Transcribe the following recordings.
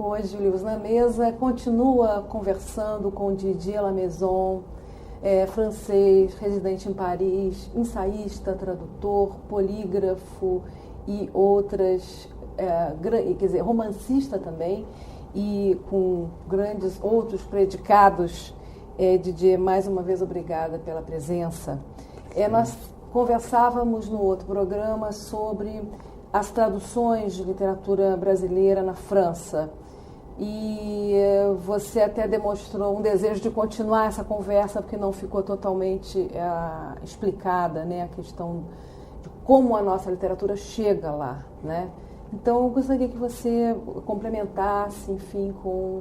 hoje o Livros na Mesa continua conversando com Didier Lamaison, francês, residente em Paris, ensaísta, tradutor, polígrafo e outras, quer dizer, romancista também, e com grandes outros predicados. Didier, mais uma vez, obrigada pela presença. Nós conversávamos no outro programa sobre as traduções de literatura brasileira na França. E você até demonstrou um desejo de continuar essa conversa, porque não ficou totalmente explicada, né, a questão de como a nossa literatura chega lá, né? Então, eu gostaria que você complementasse, enfim, com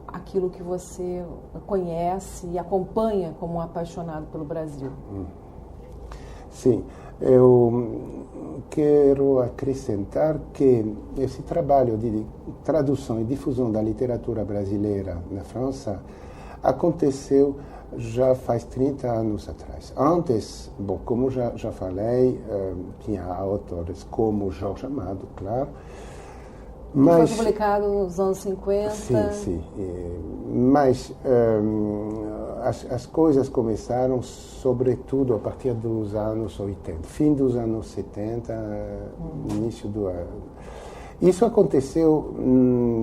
aquilo que você conhece e acompanha como um apaixonado pelo Brasil. Sim, eu quero acrescentar que esse trabalho de tradução e difusão da literatura brasileira na França aconteceu já faz 30 anos atrás. Antes, bom, como já falei, tinha autores como Jorge Amado, claro. Mas foi publicado nos anos 50. Sim. Mas as coisas começaram, sobretudo, a partir dos anos 80, fim dos anos 70, início do ano. Isso aconteceu,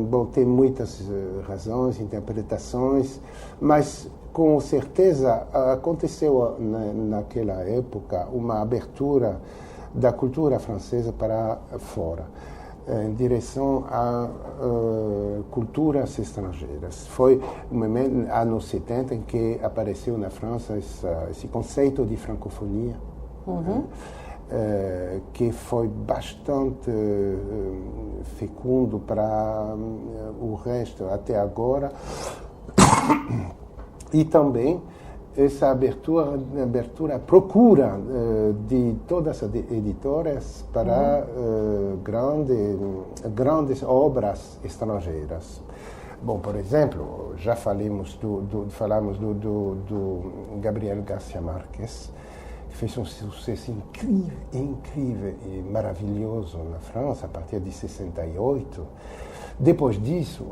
bom, tem muitas razões, interpretações, mas com certeza aconteceu naquela época uma abertura da cultura francesa para fora, em direção a culturas estrangeiras. Foi no anos 70 em que apareceu na França esse conceito de francofonia, que foi bastante fecundo para o resto até agora. E também essa abertura, procura de todas as editoras para grandes obras estrangeiras. Bom, por exemplo, já falamos do Gabriel Garcia Marques, que fez um sucesso incrível e maravilhoso na França a partir de 68. Depois disso,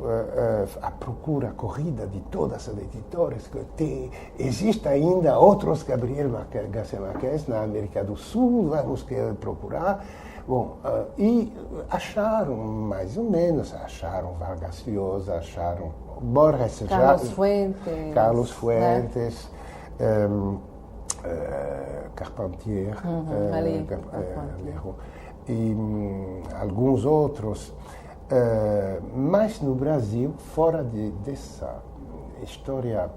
a procura, a corrida de todas as editoras, existe ainda outros Gabriel Garcia Marques na América do Sul, vamos procurar. Bom, e acharam, mais ou menos, acharam Vargas Llosa, acharam Borges, Carlos Fuentes, Carpentier, e alguns outros. Mas no Brasil, fora dessa história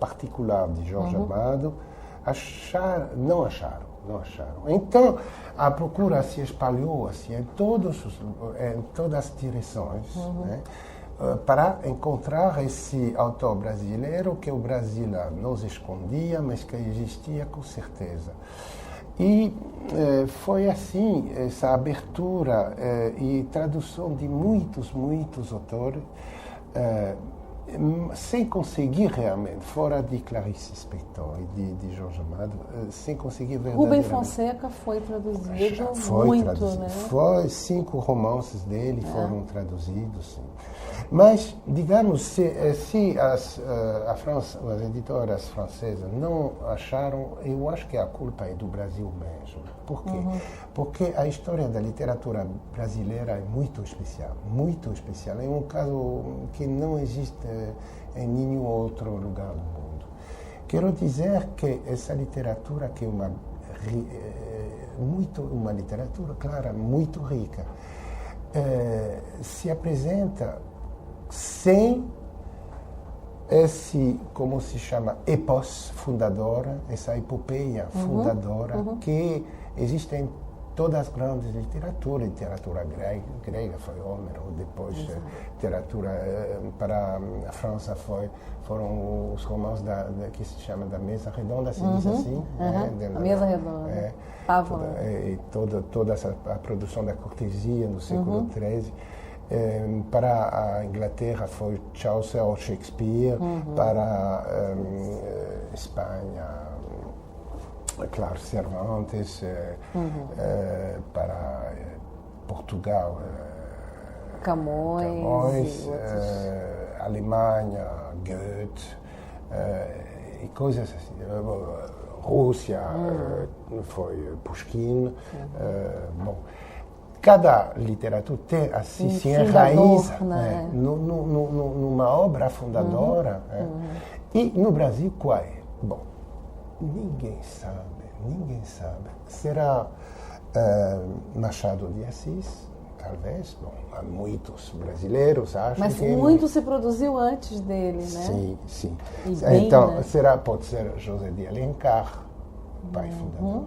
particular de Jorge Amado, não acharam. Então, a procura se espalhou assim, em todas as direções, né, para encontrar esse autor brasileiro que o Brasil nos escondia, mas que existia com certeza. E foi assim, essa abertura e tradução de muitos autores, sem conseguir realmente, fora de Clarice Lispector e de Jorge Amado, sem conseguir verdadeiramente. Rubem Fonseca foi traduzido muito, né? Foi 5 romances dele foram traduzidos, sim. Mas, digamos, se as editoras francesas não acharam, eu acho que a culpa é do Brasil mesmo. Por quê? Porque a história da literatura brasileira é muito especial. É um caso que não existe em nenhum outro lugar do mundo. Quero dizer que essa literatura, que é uma literatura, claro, muito rica, se apresenta sem esse, como se chama, epos fundadora, essa epopeia fundadora que existe em todas as grandes literaturas. Literatura grega foi Homero, depois literatura para a França foram os romances que se chama da Mesa Redonda, se diz assim. A Mesa Redonda. Toda a produção da cortesia no século XIII. Para a Inglaterra foi Chaucer ou Shakespeare, para a Espanha, claro, Cervantes, para Portugal, Camões Alemanha, Goethe, e coisas assim. Rússia, foi Pushkin. Bom, cada literatura tem assim, se enraiza numa obra fundadora. E no Brasil, qual é? Bom, ninguém sabe. Será Machado de Assis, talvez. Bom, há muitos brasileiros, acho. Mas muito se produziu antes dele, né? Sim. Bem, então, né? pode ser José de Alencar, pai fundador,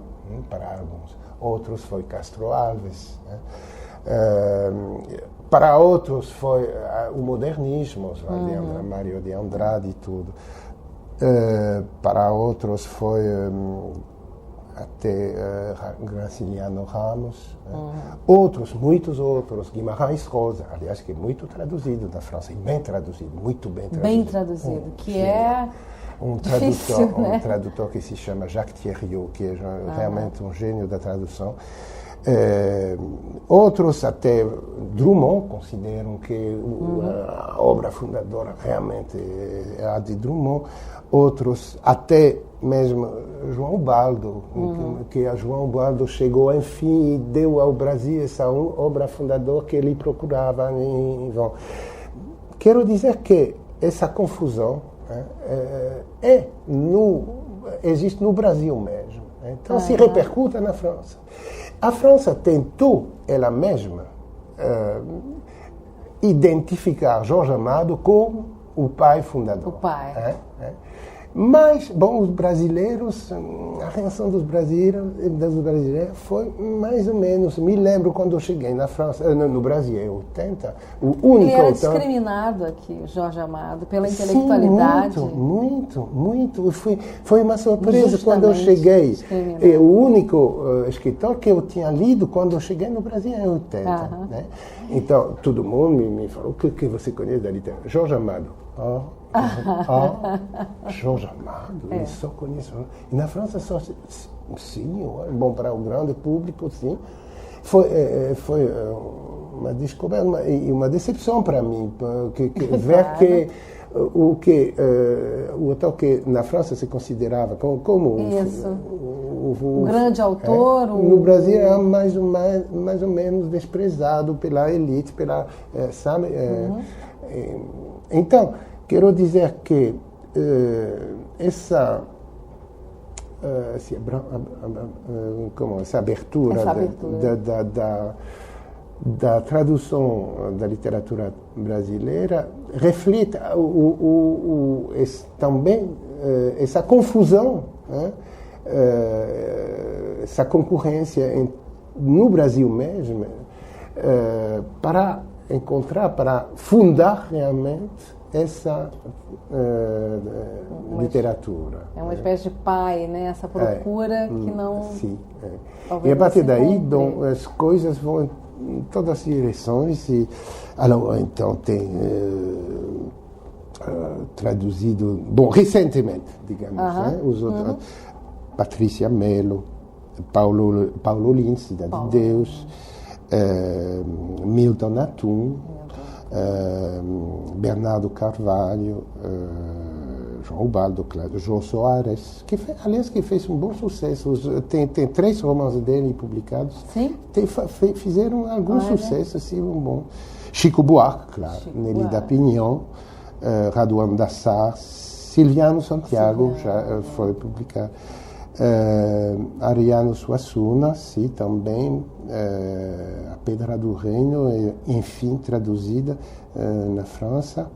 para alguns. Outros foi Castro Alves. Né? Para outros foi o modernismo, Mário de Andrade e tudo. Para outros foi até Graciliano Ramos. Muitos outros, Guimarães Rosa, aliás, que é muito traduzido da França, e bem traduzido, muito bem traduzido. Bem traduzido, que é difícil, né? Um tradutor que se chama Jacques Thierrot, que é realmente um gênio da tradução. Outros até Drummond consideram que a obra fundadora realmente é a de Drummond. Outros até mesmo João Baldo, que a João Baldo chegou enfim e deu ao Brasil essa obra fundadora que ele procurava. Quero dizer que essa confusão existe no Brasil mesmo. Então se repercuta na França. A França tentou, ela mesma, identificar Jorge Amado como o pai fundador. O pai. Mas, bom, os brasileiros, a reação dos brasileiros foi mais ou menos. Me lembro quando eu cheguei na França, no Brasil, em 80, o único... Ele era discriminado aqui, Jorge Amado, pela intelectualidade. Sim, muito. Foi uma surpresa quando eu cheguei. O único escritor que eu tinha lido quando eu cheguei no Brasil em 80. Né? Então, todo mundo me falou, o que você conhece da literatura? Jorge Amado. Jorge Amado, eu só conheço. E na França só sim, bom para o grande público, sim. Foi uma descoberta e uma decepção para mim, ver que o autor que na França se considerava como o grande autor, no Brasil era mais ou menos desprezado pela elite, sabe? Então, quero dizer que essa abertura da tradução da literatura brasileira reflete também essa confusão, essa concorrência no Brasil mesmo, para fundar realmente essa literatura. É uma espécie de pai, né? Essa procura que não... Sim. E a partir daí, as coisas vão em todas as direções. Então, tem traduzido... Bom, recentemente, digamos, os outros... Patrícia Mello, Paulo Lins, Cidade de Deus, Milton Atum, Bernardo Carvalho, João Baldo, João Soares, que fez um bom sucesso. Tem 3 romances dele publicados. Sim. Fizeram algum sucesso, assim, um bom. Chico Buarque, claro, Nelly da Pinhão, Raduan Dassar, Silviano Santiago, já foi publicado. Ariano Suassuna, sim, também, A Pedra do Reino, enfim, traduzida na França.